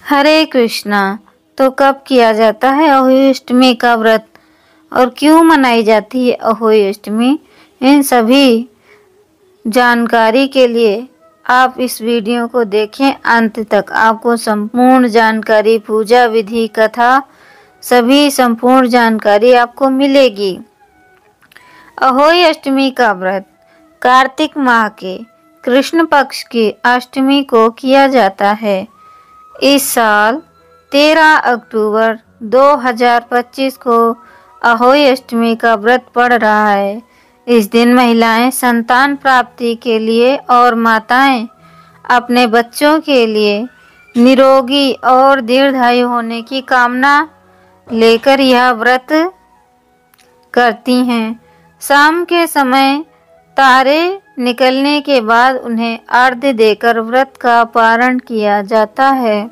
हरे कृष्णा। तो कब किया जाता है अहोई अष्टमी का व्रत और क्यों मनाई जाती है अहोई अष्टमी? इन सभी जानकारी के लिए आप इस वीडियो को देखें अंत तक। आपको संपूर्ण जानकारी, पूजा विधि, कथा, सभी संपूर्ण जानकारी आपको मिलेगी। अहोई अष्टमी का व्रत कार्तिक माह के कृष्ण पक्ष की अष्टमी को किया जाता है। इस साल 13 अक्टूबर 2025 को अहोई अष्टमी का व्रत पड़ रहा है। इस दिन महिलाएं संतान प्राप्ति के लिए और माताएं अपने बच्चों के लिए निरोगी और दीर्घायु होने की कामना लेकर यह व्रत करती हैं। शाम के समय तारे निकलने के बाद उन्हें अर्घ्य देकर व्रत का पारण किया जाता है।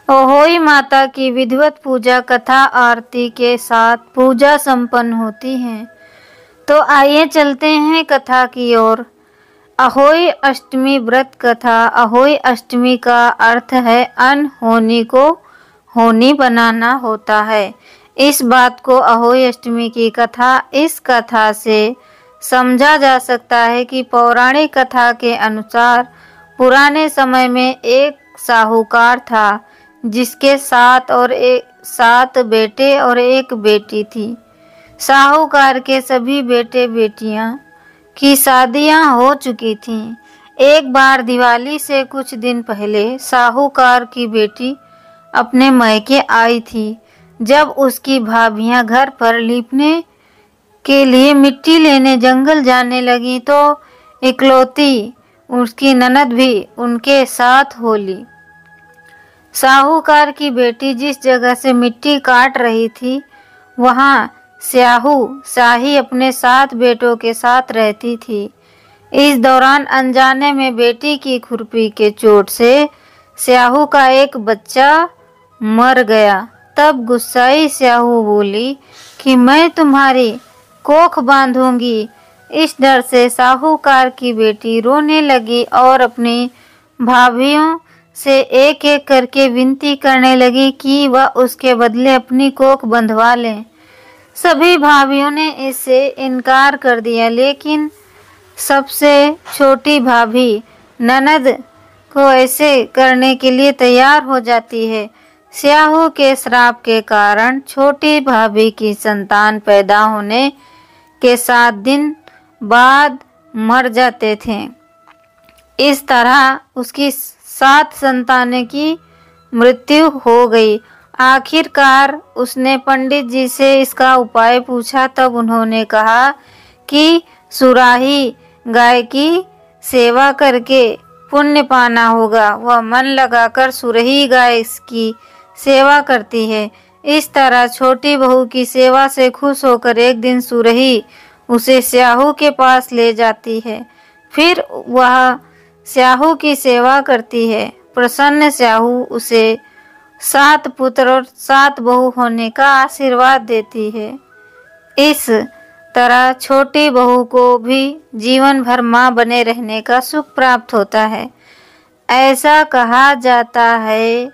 अहोई माता की विधिवत पूजा, कथा, आरती के साथ पूजा संपन्न होती है। तो आइए चलते हैं कथा की ओर। अहोई अष्टमी व्रत कथा। अहोई अष्टमी का अर्थ है अनहोनी को होनी बनाना होता है। इस बात को अहोई अष्टमी की कथा, इस कथा से समझा जा सकता है कि पौराणिक कथा के अनुसार पुराने समय में एक साहूकार था जिसके 7 बेटे और 1 बेटी थी। साहूकार के सभी बेटे बेटियां की शादियां हो चुकी थीं। एक बार दिवाली से कुछ दिन पहले साहूकार की बेटी अपने मायके आई थी। जब उसकी भाभियां घर पर लीपने के लिए मिट्टी लेने जंगल जाने लगी तो इकलौती उसकी ननद भी उनके साथ हो ली। साहूकार की बेटी जिस जगह से मिट्टी काट रही थी वहां शाही अपने 7 बेटों के साथ रहती थी। इस दौरान अनजाने में बेटी की खुरपी के चोट से स्याहू का एक बच्चा मर गया। तब गुस्साई स्याहू बोली कि मैं तुम्हारी कोख बांधूंगी। इस डर से साहूकार की बेटी रोने लगी और अपनी भाभियों से एक एक करके विनती करने लगी कि वह उसके बदले अपनी कोख बंधवा लें। सभी भाभियों ने इससे इनकार कर दिया, लेकिन सबसे छोटी भाभी ननद को ऐसे करने के लिए तैयार हो जाती है। स्याहू के श्राप के कारण छोटी भाभी की संतान पैदा होने के 7 दिन बाद मर जाते थे। इस तरह उसकी 7 संतानें की मृत्यु हो गई। आखिरकार उसने पंडित जी से इसका उपाय पूछा। तब उन्होंने कहा कि सुराही गाय की सेवा करके पुण्य पाना होगा। वह मन लगाकर सुरही गाय की सेवा करती है। इस तरह छोटी बहू की सेवा से खुश होकर एक दिन सुरही उसे स्याहू के पास ले जाती है। फिर वह स्याहू की सेवा करती है। प्रसन्न स्याहू उसे 7 पुत्र और 7 बहू होने का आशीर्वाद देती है। इस तरह छोटी बहू को भी जीवन भर मां बने रहने का सुख प्राप्त होता है। ऐसा कहा जाता है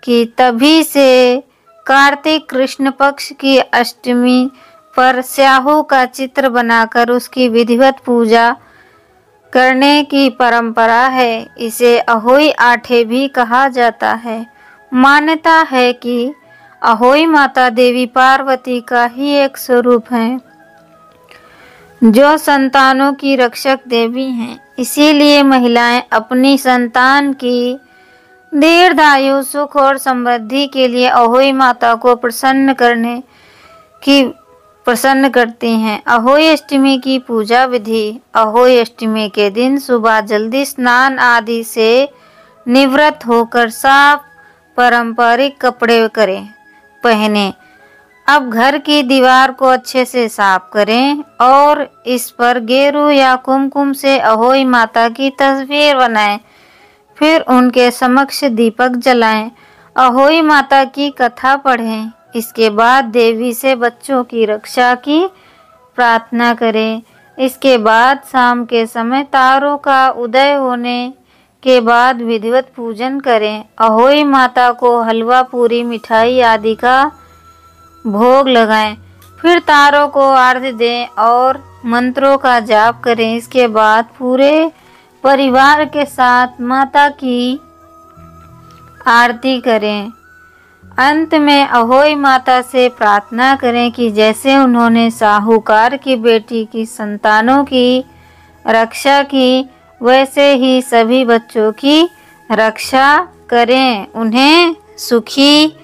कि तभी से कार्तिक कृष्ण पक्ष की अष्टमी पर स्याहू का चित्र बनाकर उसकी विधिवत पूजा करने की परंपरा है। इसे अहोई आठे भी कहा जाता है। मान्यता है कि अहोई माता देवी पार्वती का ही एक स्वरूप है जो संतानों की रक्षक देवी हैं। इसीलिए महिलाएं अपनी संतान की दीर्घायु, सुख और समृद्धि के लिए अहोई माता को प्रसन्न करती हैं। अहोई अष्टमी की पूजा विधि। अहोई अष्टमी के दिन सुबह जल्दी स्नान आदि से निवृत्त होकर साफ पारंपरिक कपड़े पहने। अब घर की दीवार को अच्छे से साफ करें और इस पर गेरू या कुमकुम से अहोई माता की तस्वीर बनाएं। फिर उनके समक्ष दीपक जलाएं। अहोई माता की कथा पढ़ें। इसके बाद देवी से बच्चों की रक्षा की प्रार्थना करें। इसके बाद शाम के समय तारों का उदय होने के बाद विधिवत पूजन करें। अहोई माता को हलवा, पूरी, मिठाई आदि का भोग लगाएं। फिर तारों को अर्घ्य दें और मंत्रों का जाप करें। इसके बाद पूरे परिवार के साथ माता की आरती करें। अंत में अहोई माता से प्रार्थना करें कि जैसे उन्होंने साहूकार की बेटी की संतानों की रक्षा की, वैसे ही सभी बच्चों की रक्षा करें, उन्हें सुखी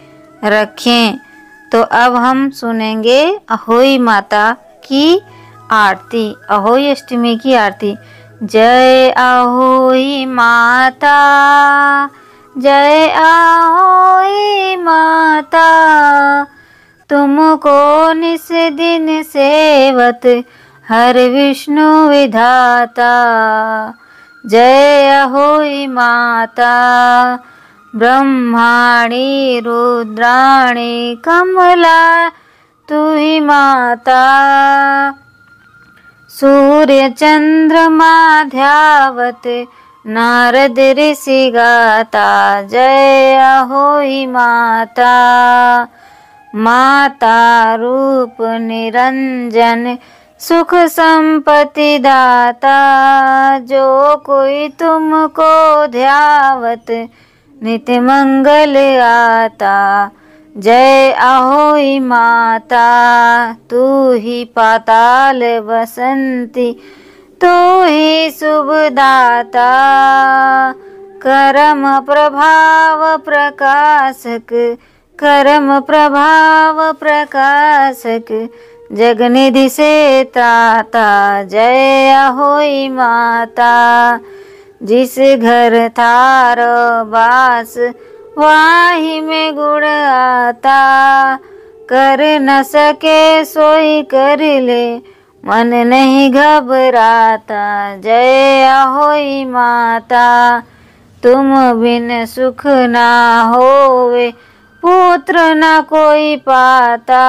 रखें। तो अब हम सुनेंगे अहोई माता की आरती, अहोई अष्टमी की आरती। जय अहोई माता, जय अहोई माता, तुमको निस दिन सेवत हर विष्णु विधाता। जय अहोई माता, ब्रह्माणी रुद्राणी कमला तुहि माता। सूर्य चंद्रमा ध्यावत नारद ऋषि गाता। जय अहोई माता, माता रूप निरंजन सुख संपत्ति दाता। जो कोई तुमको ध्यावत नित्य मंगल आता। जय अहोई माता, तू ही पाताल बसंती, तू ही शुभदाता। कर्म प्रभाव प्रकाशक, कर्म प्रभाव प्रकाशक, जगनिधि से त्राता। जय अहोई माता, जिस घर थार बास वाही में गुण आता। कर न सके सोई कर ले, मन नहीं घबराता। जय अहोई माता, तुम बिन सुख ना होवे, पुत्र न कोई पाता।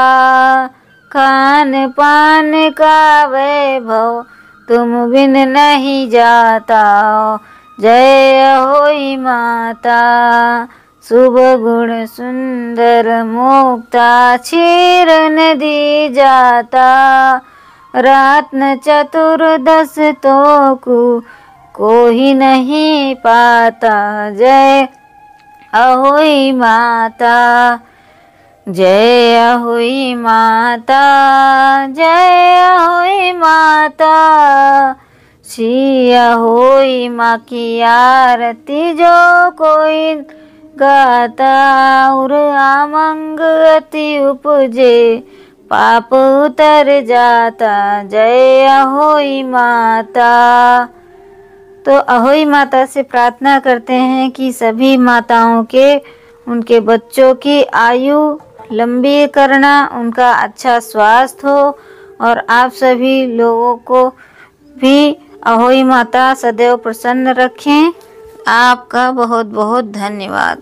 खान पान का वैभव तुम बिन नहीं जाता। जय अहोई माता, शुभ गुण सुंदर मुक्ता, क्षीर नदी जाता। रत्न चतुर्दश तो कोई नहीं पाता। जय अहोई माता, जय अहोई माता, जय अहोई माता। श्री अहोई माँ की आरती जो कोई गाता। और आमंग अति उपजे, पाप उतर जाता। जय अहोई माता। तो अहोई माता से प्रार्थना करते हैं कि सभी माताओं के, उनके बच्चों की आयु लंबी करना, उनका अच्छा स्वास्थ्य हो, और आप सभी लोगों को भी अहोई माता सदैव प्रसन्न रखें। आपका बहुत बहुत धन्यवाद।